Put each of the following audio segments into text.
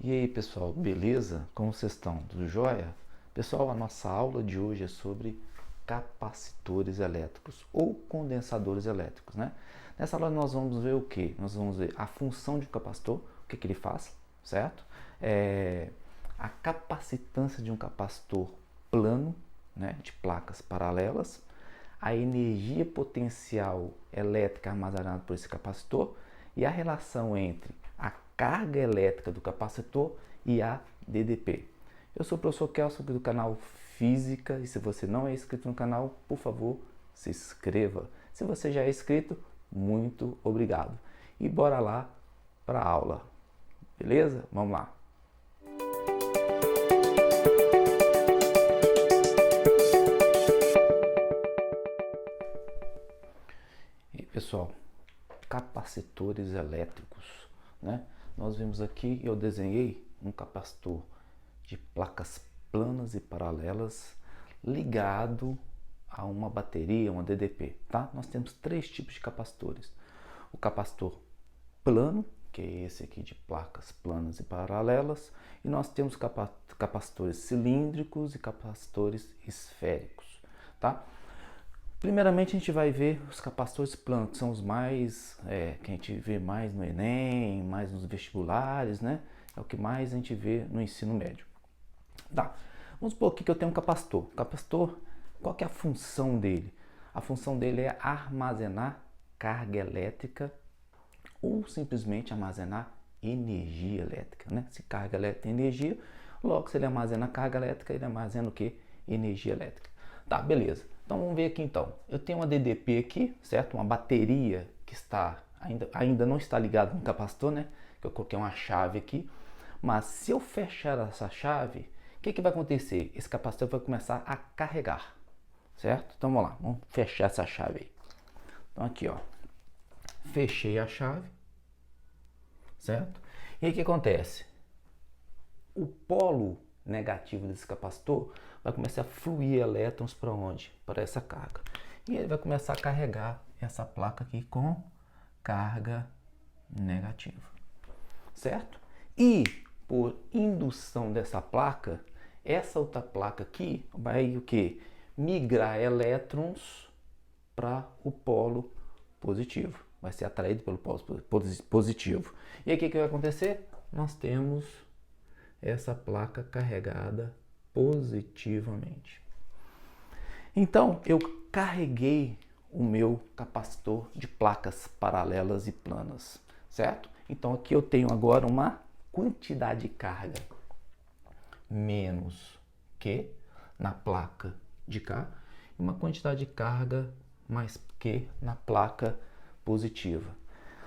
E aí pessoal, beleza? Como vocês estão? Tudo jóia? Pessoal, a nossa aula de hoje é sobre capacitores elétricos ou condensadores elétricos, né? Nessa aula nós vamos ver o que? Nós vamos ver a função de um capacitor, o que ele faz, certo? A capacitância de um capacitor plano, né, de placas paralelas, a energia potencial elétrica armazenada por esse capacitor e a relação entre a carga elétrica do capacitor e a DDP. Eu sou o professor Kelson do canal Física e se você não é inscrito no canal, por favor, se inscreva. Se você já é inscrito, muito obrigado. E bora lá para a aula, beleza? Vamos lá. E pessoal, capacitores elétricos, né? Nós vimos aqui, eu desenhei um capacitor de placas planas e paralelas ligado a uma bateria, uma DDP, tá? Nós temos três tipos de capacitores. O capacitor plano, que é esse aqui de placas planas e paralelas, e nós temos capacitores cilíndricos e capacitores esféricos, tá? Primeiramente a gente vai ver os capacitores planos, que são os mais, que a gente vê mais no Enem, mais nos vestibulares, né? É o que mais a gente vê no ensino médio. Tá, vamos supor aqui que eu tenho um capacitor. O capacitor, qual que é a função dele? A função dele é armazenar carga elétrica ou simplesmente armazenar energia elétrica, né? Se carga elétrica é energia, logo se ele armazena carga elétrica, ele armazena o que? Energia elétrica. Tá, beleza. Então vamos ver aqui então. Eu tenho uma DDP aqui, certo? Uma bateria que está ainda não está ligada no capacitor, né? Que eu coloquei uma chave aqui. Mas se eu fechar essa chave, o que vai acontecer? Esse capacitor vai começar a carregar, certo? Então vamos lá, vamos fechar essa chave aí. Então aqui, ó, fechei a chave, certo? E aí o que acontece? O polo negativo desse capacitor vai começar a fluir elétrons para onde? Para essa carga. E ele vai começar a carregar essa placa aqui com carga negativa, certo? E por indução dessa placa, essa outra placa aqui vai o que? Migrar elétrons para o polo positivo. Vai ser atraído pelo polo positivo. E aí o que vai acontecer? Nós temos essa placa carregada positivamente. Então eu carreguei o meu capacitor de placas paralelas e planas, certo? Então aqui eu tenho agora uma quantidade de carga menos Q na placa de cá e uma quantidade de carga mais Q na placa positiva.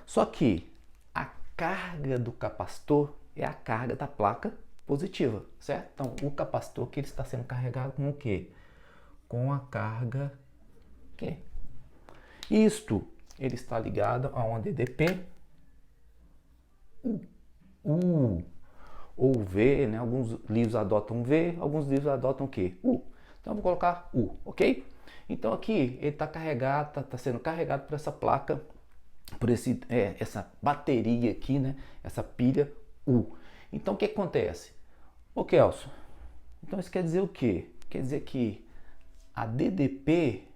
Só que a carga do capacitor é a carga da placa positiva, certo? Então o capacitor que ele está sendo carregado com o quê? Com a carga Q. Isto ele está ligado a uma DDP U ou V, né? Alguns livros adotam V, alguns livros adotam o quê? U. Então eu vou colocar U, ok? Então aqui ele está carregado, está sendo carregado por essa placa, por essa bateria aqui, né? Essa pilha U. Então o que acontece? Ô Kelson, então isso quer dizer o quê? Quer dizer que a DDP,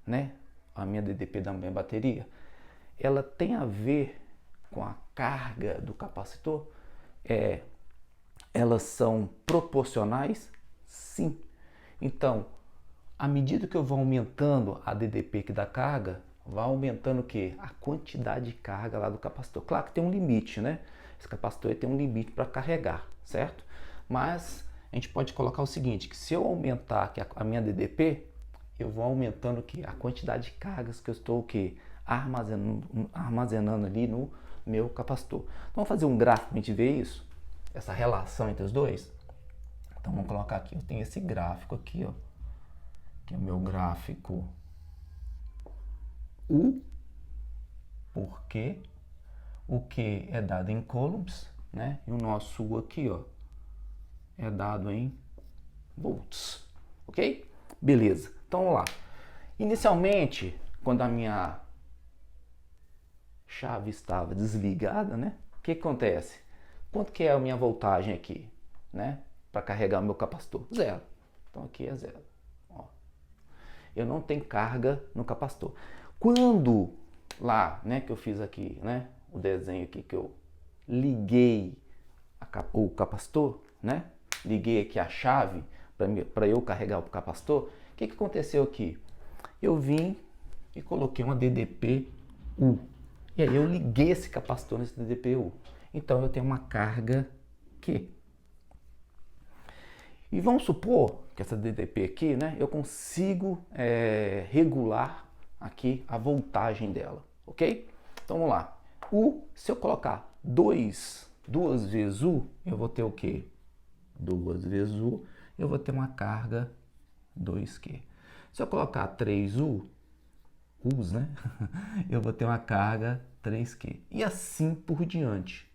né? A minha DDP da minha bateria, ela tem a ver com a carga do capacitor? Elas são proporcionais? Sim. Então, à medida que eu vou aumentando a DDP aqui da carga, vai aumentando o que? A quantidade de carga lá do capacitor. Claro que tem um limite, né? Esse capacitor tem um limite para carregar, certo? Mas a gente pode colocar o seguinte, que se eu aumentar aqui a minha DDP, eu vou aumentando o que? A quantidade de cargas que eu estou o que? Armazenando ali no meu capacitor. Então, vamos fazer um gráfico para a gente ver isso, essa relação entre os dois. Então vamos colocar aqui, eu tenho esse gráfico aqui, ó, que é o meu gráfico U, porque o Q é dado em coulombs, né? E o nosso U aqui, ó, é dado em volts, ok? Beleza, então vamos lá. Inicialmente, quando a minha chave estava desligada, né? O que acontece? Quanto que é a minha voltagem aqui, né? Para carregar o meu capacitor? Zero. Então aqui é zero. Ó. Eu não tenho carga no capacitor. Quando lá, né, que eu fiz aqui, né, o desenho aqui que eu liguei o capacitor, né? Liguei aqui a chave para eu carregar o capacitor. O que aconteceu aqui? Eu vim e coloquei uma DDP-U. E aí eu liguei esse capacitor nesse DDP-U. Então eu tenho uma carga Q. E vamos supor que essa DDP aqui, né, eu consigo regular aqui a voltagem dela, ok? Então vamos lá. Se eu colocar duas vezes U, eu vou ter o quê? 2 vezes U, eu vou ter uma carga 2Q. Se eu colocar 3 U's, né? Eu vou ter uma carga 3Q. E assim por diante.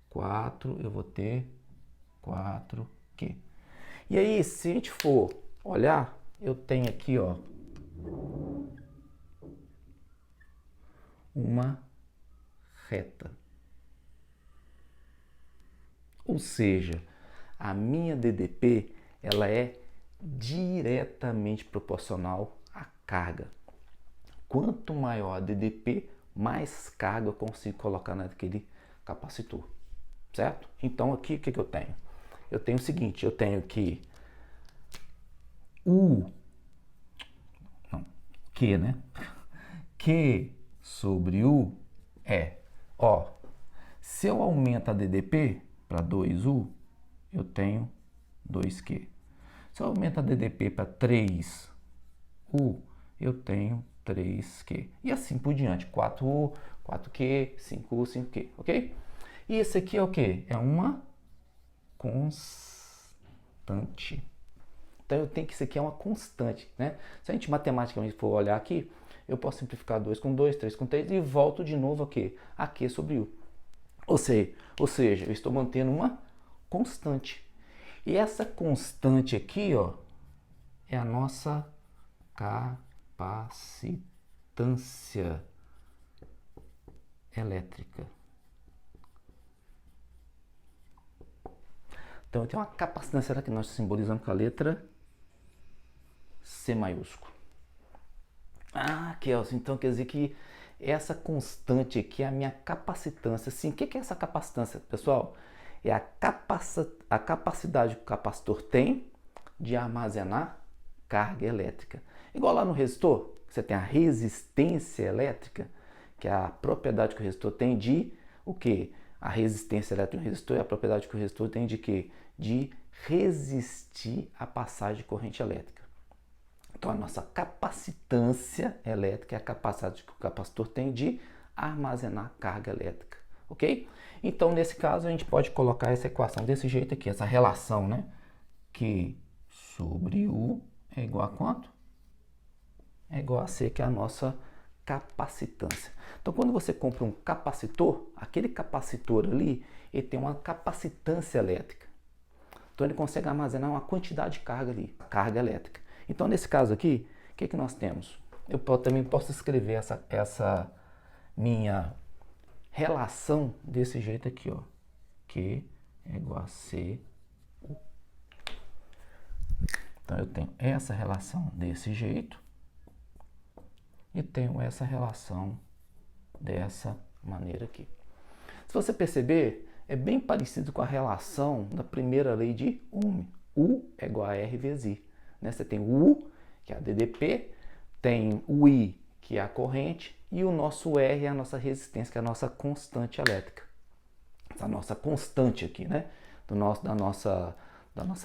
4, eu vou ter 4Q. E aí, se a gente for olhar, eu tenho aqui, ó, uma reta. Ou seja, a minha DDP, ela é diretamente proporcional à carga. Quanto maior a DDP, mais carga eu consigo colocar naquele capacitor, certo? Então aqui, o que eu tenho? Eu tenho o seguinte, eu tenho que Q, né? Q sobre U é, ó, se eu aumento a DDP para 2U, eu tenho 2Q. Se eu aumento a DDP para 3U, eu tenho 3Q. E assim por diante, 4U, 4Q, 5U, 5Q, ok? E esse aqui é o quê? É uma constante. Então eu tenho que isso aqui é uma constante, né? Se a gente matematicamente for olhar aqui, eu posso simplificar 2 com 2, 3 com 3 e volto de novo aqui, a Q sobre U. Ou seja, eu estou mantendo uma constante. E essa constante aqui, ó, é a nossa capacitância elétrica. Então eu tenho uma capacitância que nós simbolizamos com a letra C maiúsculo. Ah, Kelson, então quer dizer que essa constante aqui é a minha capacitância. Sim, o que é essa capacitância, pessoal? É a capacidade que o capacitor tem de armazenar carga elétrica. Igual lá no resistor, você tem a resistência elétrica, que é a propriedade que o resistor tem de o quê? A resistência elétrica do resistor é a propriedade que o resistor tem de quê? De resistir à passagem de corrente elétrica. Então, a nossa capacitância elétrica é a capacidade que o capacitor tem de armazenar carga elétrica, ok? Então, nesse caso, a gente pode colocar essa equação desse jeito aqui, essa relação, né? Q sobre U é igual a quanto? É igual a C, que é a nossa capacitância. Então, quando você compra um capacitor, aquele capacitor ali, ele tem uma capacitância elétrica. Então, ele consegue armazenar uma quantidade de carga ali, carga elétrica. Então, nesse caso aqui, o que nós temos? Eu também posso escrever essa minha relação desse jeito aqui, ó. Q é igual a C. Então, eu tenho essa relação desse jeito e tenho essa relação dessa maneira aqui. Se você perceber, é bem parecido com a relação da primeira lei de Ohm. U é igual a R vezes I. Né? Você tem o U, que é a DDP, tem o I, que é a corrente, e o nosso R é a nossa resistência, que é a nossa constante elétrica. Essa nossa constante aqui, né? Da nossa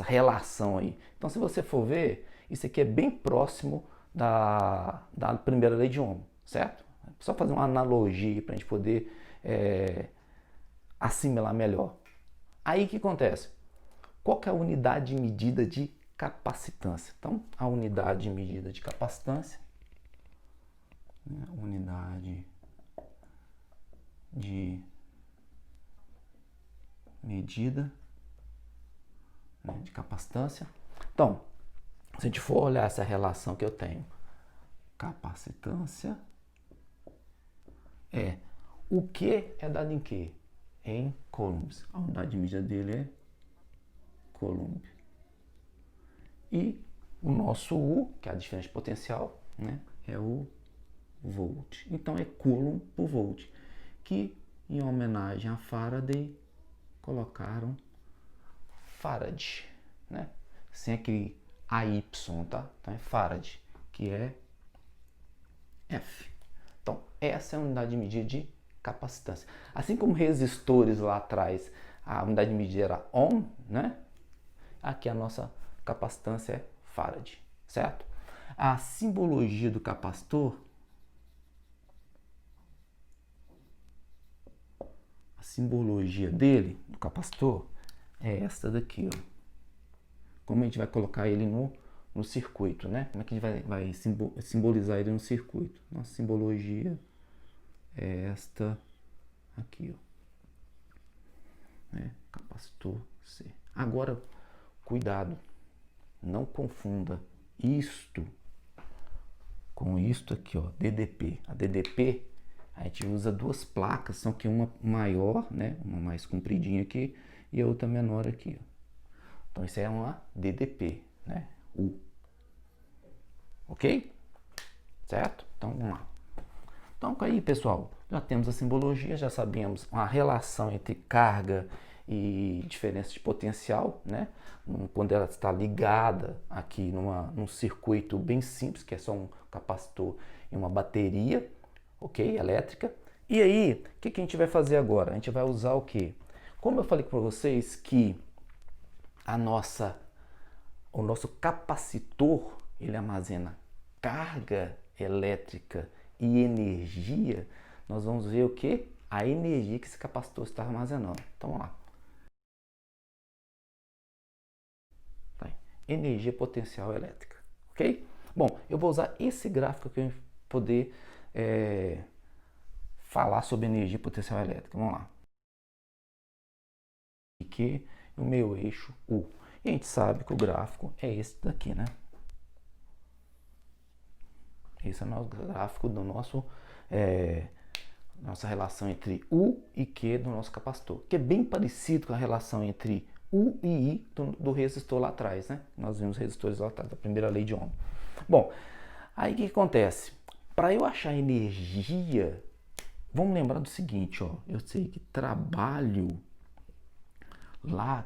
relação aí. Então, se você for ver, isso aqui é bem próximo da primeira lei de Ohm, certo? Só fazer uma analogia para a gente poder assimilar melhor. Aí o que acontece? Qual que é a unidade de medida de capacitância? Então, a unidade de medida de capacitância, né? Unidade de medida, né, de capacitância. Então, se a gente for olhar essa relação que eu tenho, capacitância o Q é dado em quê? em coulombs. A unidade de medida dele é coulomb. E o nosso U, que é a diferença de potencial, né, é o volt. Então é coulomb por volt, que em homenagem a Faraday colocaram Farad, né? Sem aquele AY, tá? Então é Farad, que é F. Então essa é a unidade de medida de capacitância. Assim como resistores lá atrás, a unidade de medida era ohm, né? Aqui a nossa capacitância é Farad, certo? A simbologia do capacitor, a simbologia dele, do capacitor, é esta daqui, ó. Como a gente vai colocar ele no circuito, né? Como é que a gente vai simbolizar ele no circuito? Nossa simbologia é esta aqui, ó. Né? Capacitor C. Agora, cuidado, não confunda isto com isto aqui, ó, DDP. A DDP, a gente usa duas placas, são que uma maior, né, uma mais compridinha aqui e a outra menor aqui, ó. Então isso é uma DDP, né, U. Ok? Certo? Então vamos lá. Então aí, pessoal, já temos a simbologia, já sabemos a relação entre carga e diferença de potencial, né? Quando ela está ligada aqui num circuito bem simples, que é só um capacitor e uma bateria, ok? Elétrica. E aí, o que a gente vai fazer agora? A gente vai usar o quê? Como eu falei para vocês que o nosso capacitor, ele armazena carga elétrica e energia, nós vamos ver o que? A energia que esse capacitor está armazenando. Então vamos lá. Energia potencial elétrica, ok? Bom, eu vou usar esse gráfico aqui para poder falar sobre energia potencial elétrica. Vamos lá. Aqui o meu eixo U. E a gente sabe que o gráfico é esse daqui, né? Esse é o nosso gráfico do nosso nossa relação entre U e Q do nosso capacitor, que é bem parecido com a relação entre U e I do resistor lá atrás, né? Nós vimos resistores lá atrás, da primeira lei de Ohm. Bom, aí o que acontece? Para eu achar energia, vamos lembrar do seguinte, ó, eu sei que trabalho lá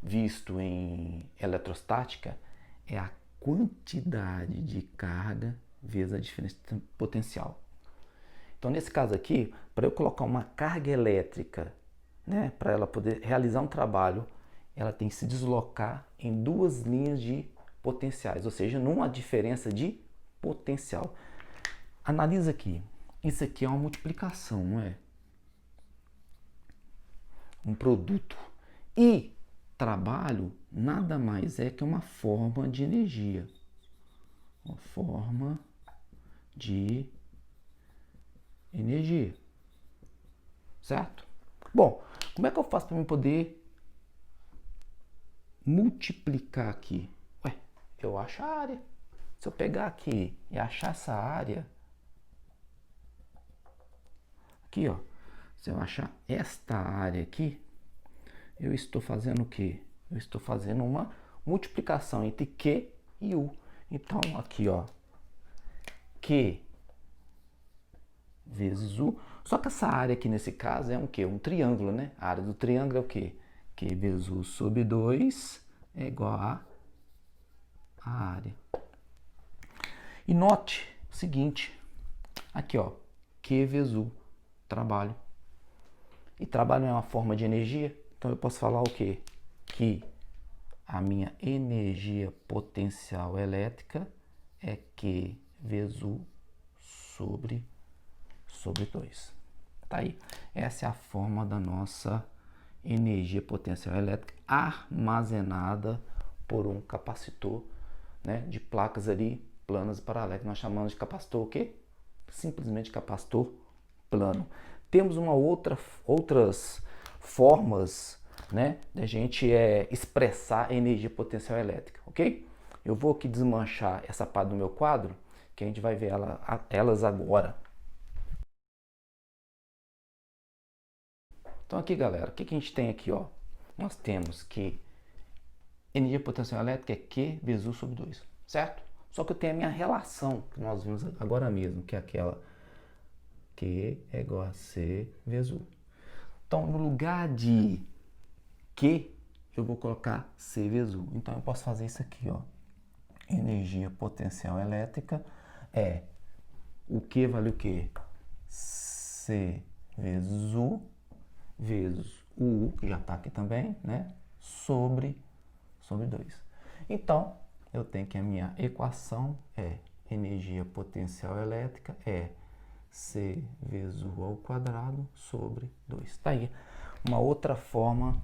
visto em eletrostática é a quantidade de carga vezes a diferença de potencial. Então, nesse caso aqui, para eu colocar uma carga elétrica, né, para ela poder realizar um trabalho, ela tem que se deslocar em duas linhas de potenciais, ou seja, numa diferença de potencial. Analisa aqui. Isso aqui é uma multiplicação, não é? Um produto. E trabalho nada mais é que uma forma de energia. Uma forma de energia. Certo? Bom, como é que eu faço para eu poder multiplicar aqui? Ué, eu acho a área. Se eu pegar aqui e achar essa área, aqui ó, se eu achar esta área aqui, eu estou fazendo o quê? Eu estou fazendo uma multiplicação entre Q e U. Então aqui ó, Q vezes U. Só que essa área aqui nesse caso é um quê? Um triângulo, né? A área do triângulo é o quê? Q vezes U sobre 2 é igual a área. E note o seguinte, aqui ó, Q vezes U, trabalho. E trabalho é uma forma de energia, então eu posso falar o quê? Que a minha energia potencial elétrica é Q vezes U sobre 2. Tá aí. Essa é a forma da nossa energia potencial elétrica armazenada por um capacitor, né, de placas ali planas e paralelas. Nós chamamos de capacitor o quê? Simplesmente capacitor plano. Temos outras formas, né, da gente expressar a energia potencial elétrica, ok? Eu vou aqui desmanchar essa parte do meu quadro, que a gente vai ver elas agora. Então aqui, galera, o que a gente tem aqui, ó? Nós temos que energia potencial elétrica é Q vezes U sobre 2, certo? Só que eu tenho a minha relação, que nós vimos agora mesmo, que é aquela Q é igual a C vezes U. Então, no lugar de Q, eu vou colocar C vezes U. Então, eu posso fazer isso aqui, ó. Energia potencial elétrica é o Q vale o quê? C vezes U vezes o U, que já está aqui também, né? Sobre 2. Então, eu tenho que a minha equação é energia potencial elétrica é C vezes U ao quadrado sobre 2. Está aí uma outra forma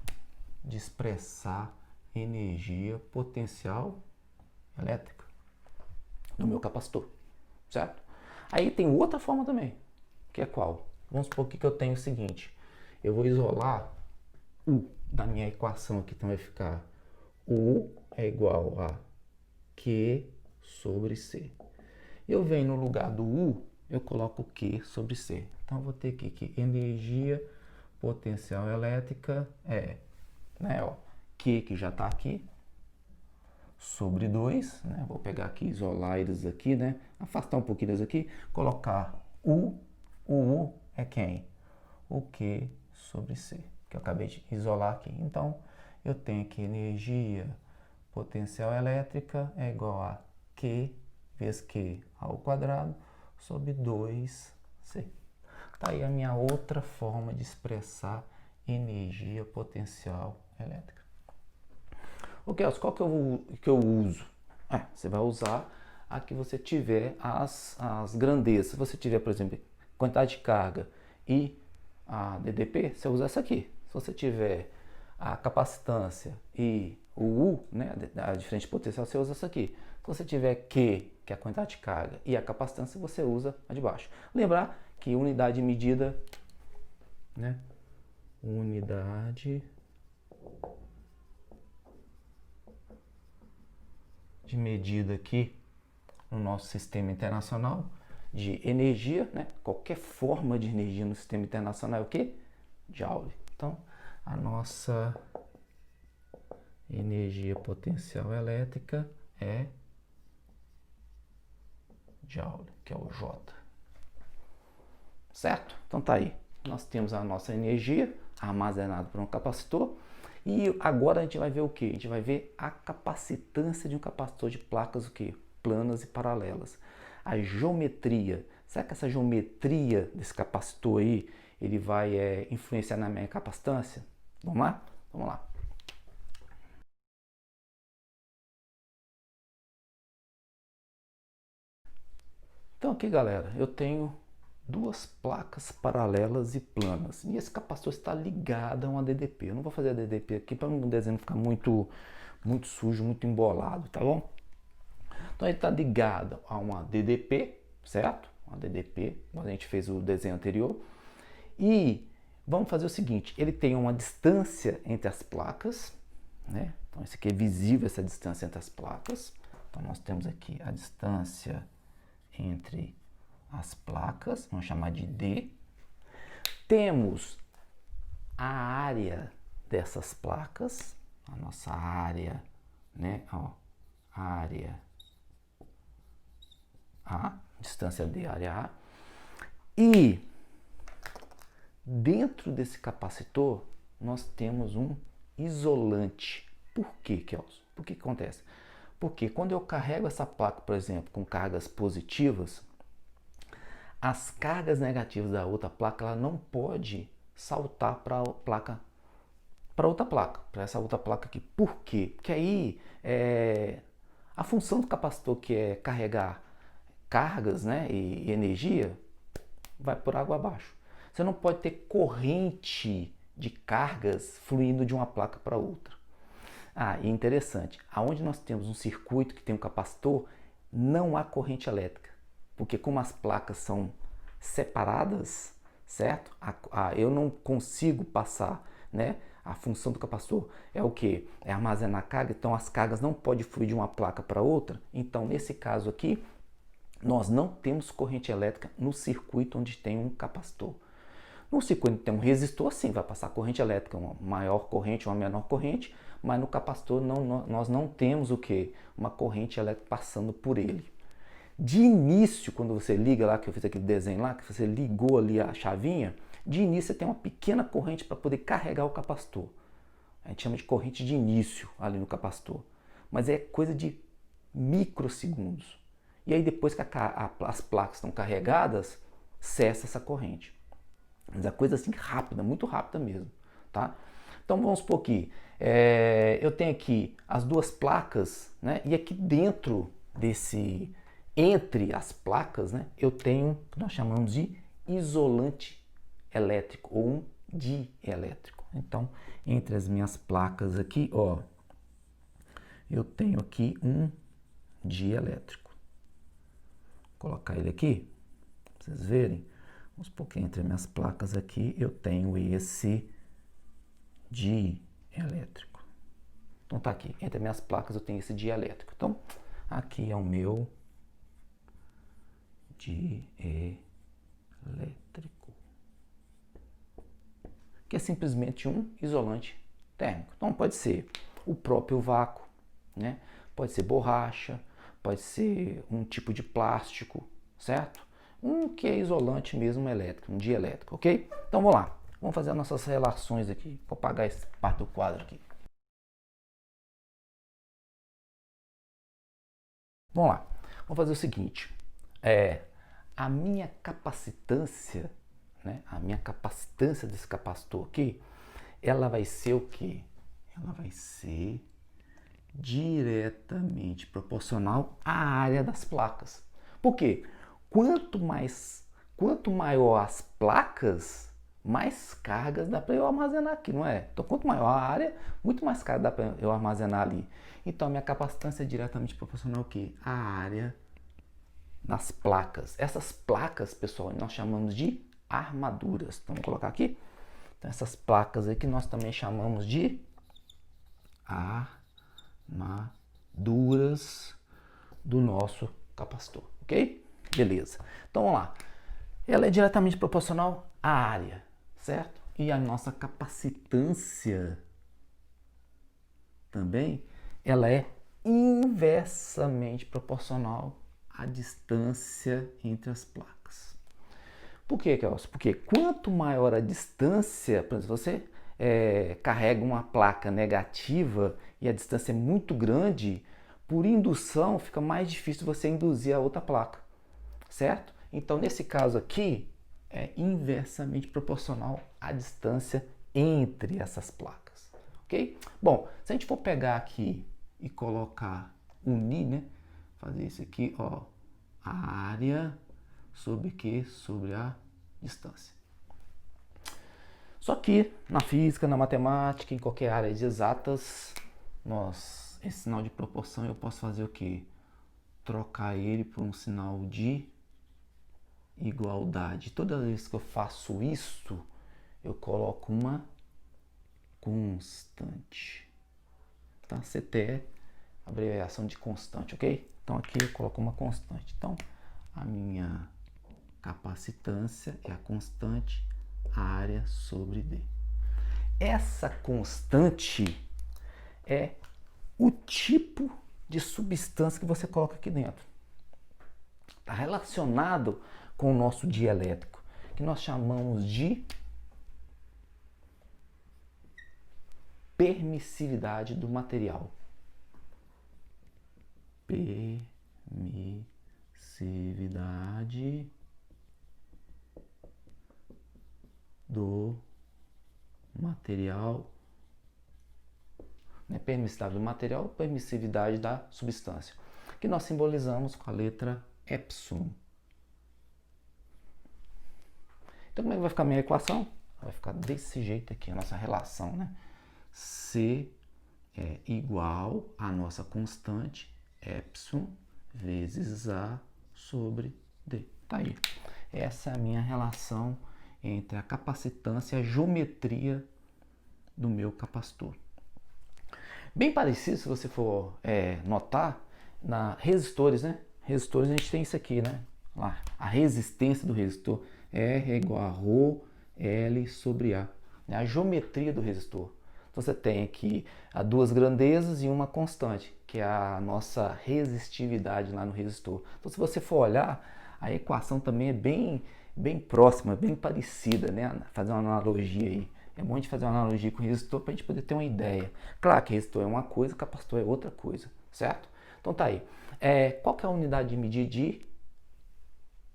de expressar energia potencial elétrica no meu capacitor, certo? Aí tem outra forma também, que é qual? Vamos supor que eu tenho o seguinte, eu vou isolar U da minha equação aqui, então vai ficar U é igual a Q sobre C. Eu venho no lugar do U, eu coloco Q sobre C. Então eu vou ter aqui que energia potencial elétrica é, né, ó, Q que já está aqui, sobre 2, né? Vou pegar aqui, isolar eles aqui, né? Afastar um pouquinho eles aqui, colocar U, o U é quem? O Q sobre C, que eu acabei de isolar aqui. Então, eu tenho que energia potencial elétrica é igual a Q vezes Q ao quadrado sobre 2C. Tá aí a minha outra forma de expressar energia potencial elétrica. Ok, qual que eu uso? Você vai usar a que você tiver as grandezas. Se você tiver, por exemplo, quantidade de carga e a DDP, você usa essa aqui. Se você tiver a capacitância e o U, né, a diferença de potencial, você usa essa aqui. Se você tiver Q, que é a quantidade de carga, e a capacitância, você usa a de baixo. Lembrar que unidade de medida, né, unidade de medida aqui no nosso sistema internacional de energia, né? Qualquer forma de energia no sistema internacional é o que? Joule. Então, a nossa energia potencial elétrica é Joule, que é o J. Certo? Então tá aí. Nós temos a nossa energia armazenada por um capacitor. E agora a gente vai ver o que? A gente vai ver a capacitância de um capacitor de placas o que? Planas e paralelas. A geometria. Será que essa geometria desse capacitor aí, ele vai influenciar na minha capacitância? Vamos lá? Vamos lá. Então aqui, galera, eu tenho duas placas paralelas e planas. E esse capacitor está ligado a uma DDP. Eu não vou fazer a DDP aqui para o desenho ficar muito sujo, muito embolado, tá bom? Então ele está ligado a uma DDP, certo? Uma DDP, como a gente fez o desenho anterior. E vamos fazer o seguinte, ele tem uma distância entre as placas, né? Então esse aqui é visível, essa distância entre as placas. Então nós temos aqui a distância entre as placas, vamos chamar de D. Temos a área dessas placas, a nossa área, né? Ó, área A, distância D, área A. E dentro desse capacitor nós temos um isolante. Por quê, Kelson? Por que acontece? Porque quando eu carrego essa placa, por exemplo, com cargas positivas, as cargas negativas da outra placa ela não pode saltar para a placa, para outra placa, para essa outra placa aqui. Por quê? Porque aí a função do capacitor, que é carregar cargas, né, e energia, vai por água abaixo. Você não pode ter corrente de cargas fluindo de uma placa para outra. E interessante, aonde nós temos um circuito que tem um capacitor, não há corrente elétrica, porque como as placas são separadas, certo? Eu não consigo passar, né? A função do capacitor é o que? É armazenar carga, então as cargas não podem fluir de uma placa para outra. Então, nesse caso aqui, nós não temos corrente elétrica no circuito onde tem um capacitor. No circuito tem um resistor, sim, vai passar corrente elétrica, uma maior corrente, uma menor corrente, mas no capacitor nós não temos o que? Uma corrente elétrica passando por ele. De início, quando você liga lá, que eu fiz aquele desenho lá, que você ligou ali a chavinha, de início você tem uma pequena corrente para poder carregar o capacitor. A gente chama de corrente de início ali no capacitor. Mas é coisa de microsegundos. E aí depois que as placas estão carregadas, cessa essa corrente. Mas é coisa assim rápida, muito rápida mesmo, tá? Então vamos supor que eu tenho aqui as duas placas, né? E aqui dentro entre as placas, né? Eu tenho o que nós chamamos de isolante elétrico ou um dielétrico. Então, entre as minhas placas aqui, ó, eu tenho aqui um dielétrico. Vou colocar ele aqui, para vocês verem. Vamos supor que entre as minhas placas aqui eu tenho esse dielétrico. Então tá aqui, entre as minhas placas eu tenho esse dielétrico. Então, aqui é o meu dielétrico, que é simplesmente um isolante térmico. Então pode ser o próprio vácuo, né? Pode ser borracha, pode ser um tipo de plástico, certo? Um que é isolante mesmo elétrico, um dielétrico, ok? Então vamos lá, vamos fazer as nossas relações aqui. Vou apagar essa parte do quadro aqui. Vamos lá, vamos fazer o seguinte, a minha capacitância, né, a minha capacitância desse capacitor aqui, ela vai ser o quê? Ela vai ser diretamente proporcional à área das placas. Por quê? Quanto maior as placas, mais cargas dá para eu armazenar aqui, não é? Então, quanto maior a área, muito mais carga dá para eu armazenar ali. Então, a minha capacitância é diretamente proporcional ao quê? À área das placas. Essas placas, pessoal, nós chamamos de armaduras. Então, vamos colocar aqui. Então, essas placas aqui nós também chamamos de armaduras do nosso capacitor, ok? Beleza. Então, vamos lá. Ela é diretamente proporcional à área, certo? E a nossa capacitância também, ela é inversamente proporcional à distância entre as placas. Por que, Kelson? Porque quanto maior a distância, por exemplo, você carrega uma placa negativa e a distância é muito grande, por indução fica mais difícil você induzir a outra placa, certo? Então, nesse caso aqui, é inversamente proporcional à distância entre essas placas, ok? Bom, se a gente for pegar aqui e colocar, unir, né? Fazer isso aqui, ó, a área sobre quê? Sobre a distância. Só que na física, na matemática, em qualquer área de exatas, esse sinal de proporção eu posso fazer o quê? Trocar ele por um sinal de igualdade. Toda vez que eu faço isso, eu coloco uma constante. Tá? CT é abreviação de constante, ok? Então aqui eu coloco uma constante. Então a minha capacitância é a constante área sobre D. Essa constante é o tipo de substância que você coloca aqui dentro. Está relacionado com o nosso dielétrico, que nós chamamos de permissividade do material. Permissividade do material. Permissividade do material, permissividade da substância, que nós simbolizamos com a letra epsilon. Então, como é que vai ficar a minha equação? Vai ficar desse jeito aqui, a nossa relação, né? C é igual à nossa constante epsilon vezes A sobre D. Tá aí. Essa é a minha relação entre a capacitância e a geometria do meu capacitor. Bem parecido, se você for notar, na resistores, né? Resistores a gente tem isso aqui, né? Lá, a resistência do resistor R é igual a ρ L sobre A, né? A geometria do resistor. Então você tem aqui duas grandezas e uma constante, que é a nossa resistividade lá no resistor. Então se você for olhar, a equação também é bem próxima, bem parecida, né? Fazer uma analogia aí. É bom de fazer uma analogia com o resistor para a gente poder ter uma ideia. Claro que resistor é uma coisa, capacitor é outra coisa, certo? Então tá aí. Qual que é a unidade de medida de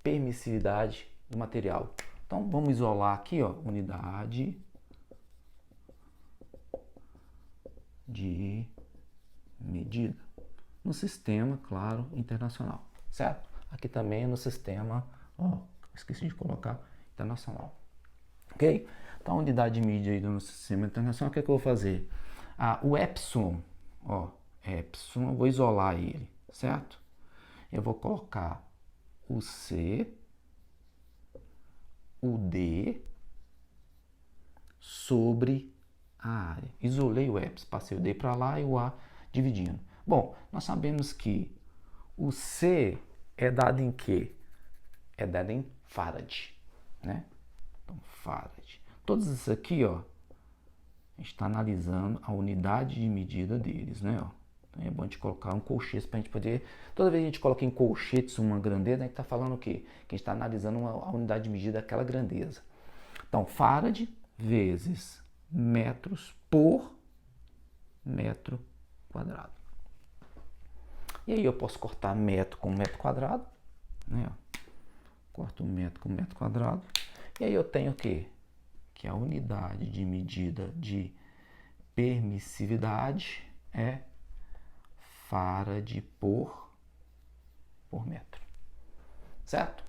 permissividade do material? Então vamos isolar aqui, ó, unidade de medida no sistema, claro, internacional, certo? Aqui também no sistema, ó, esqueci de colocar, internacional, ok? Então a unidade de medida no sistema internacional, o que é que eu vou fazer? O epsilon, ó, epsilon, eu vou isolar ele, certo? Eu vou colocar o C, o D sobre a área. Isolei o epsilon, passei o D para lá e o A dividindo. Bom, nós sabemos que o C é dado em quê? É dado em Farad, né? Então, Farad. Todos esses aqui, ó, a gente está analisando a unidade de medida deles, né? Ó. Então é bom a gente colocar um colchete para a gente poder... Toda vez que a gente coloca em colchetes uma grandeza, a gente está falando o quê? Que a gente está analisando a unidade de medida daquela grandeza. Então, Farad vezes metros por metro quadrado. E aí eu posso cortar metro com metro quadrado, né? Corto metro com metro quadrado. E aí eu tenho o quê? Que a unidade de medida de permissividade é Farad por metro. Certo?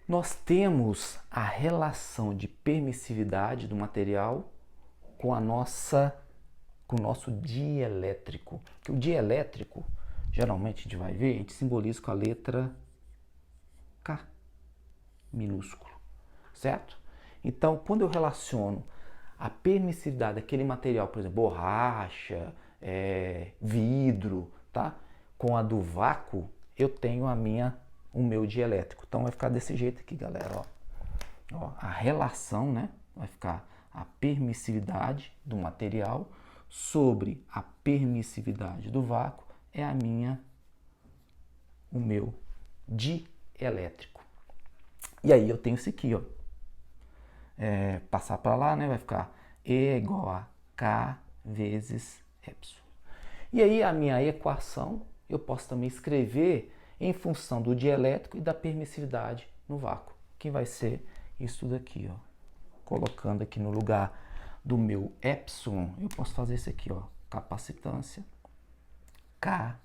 Nós temos a relação de permissividade do material com o nosso dielétrico. Que o dielétrico, geralmente a gente vai ver, a gente simboliza com a letra K, minúsculo, certo? Então, quando eu relaciono a permissividade daquele material, por exemplo, borracha, vidro, tá? Com a do vácuo, eu tenho o meu dielétrico. Então vai ficar desse jeito aqui, galera. Ó, a relação, né? Vai ficar a permissividade do material sobre a permissividade do vácuo é o meu dielétrico. E aí eu tenho isso aqui, ó. Passar para lá, né? Vai ficar E é igual a K vezes epsilon. E aí a minha equação eu posso também escrever em função do dielétrico e da permissividade no vácuo, que vai ser isso daqui, ó. Colocando aqui no lugar do meu epsilon, eu posso fazer isso aqui, ó, capacitância K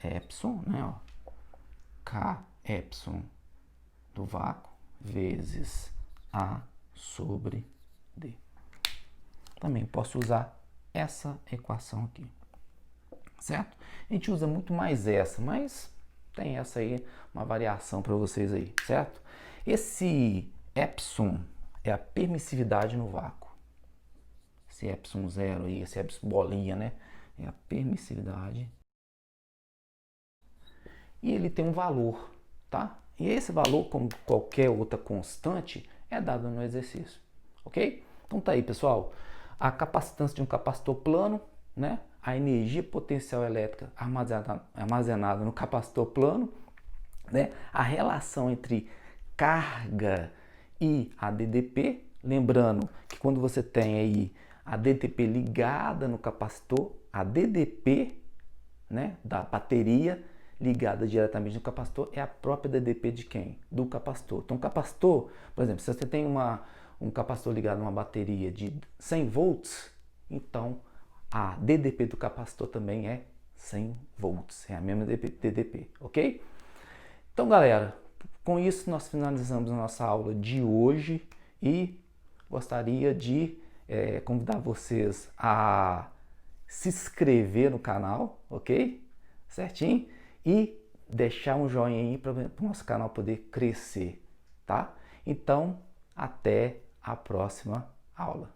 epsilon, né, ó, K epsilon do vácuo vezes A sobre D. Também posso usar essa equação aqui, certo? A gente usa muito mais essa, mas tem essa aí, uma variação para vocês aí, certo? Esse epsilon é a permissividade no vácuo. Esse epsilon zero aí, esse epsilon bolinha, né? É a permissividade. E ele tem um valor, tá? E esse valor, como qualquer outra constante, é dado no exercício, ok? Então tá aí, pessoal. A capacitância de um capacitor plano, né? A energia potencial elétrica armazenada no capacitor plano, né? A relação entre carga e a DDP, lembrando que quando você tem aí a DDP ligada no capacitor, a DDP, né, da bateria ligada diretamente no capacitor é a própria DDP de quem? Do capacitor. Então, o capacitor, por exemplo, se você tem um capacitor ligado a uma bateria de 100 volts, então a DDP do capacitor também é 100 volts, é a mesma DDP, ok? Então, galera, com isso nós finalizamos a nossa aula de hoje e gostaria de convidar vocês a se inscrever no canal, ok? Certinho? E deixar um joinha aí para o nosso canal poder crescer, tá? Então, até a próxima aula.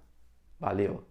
Valeu!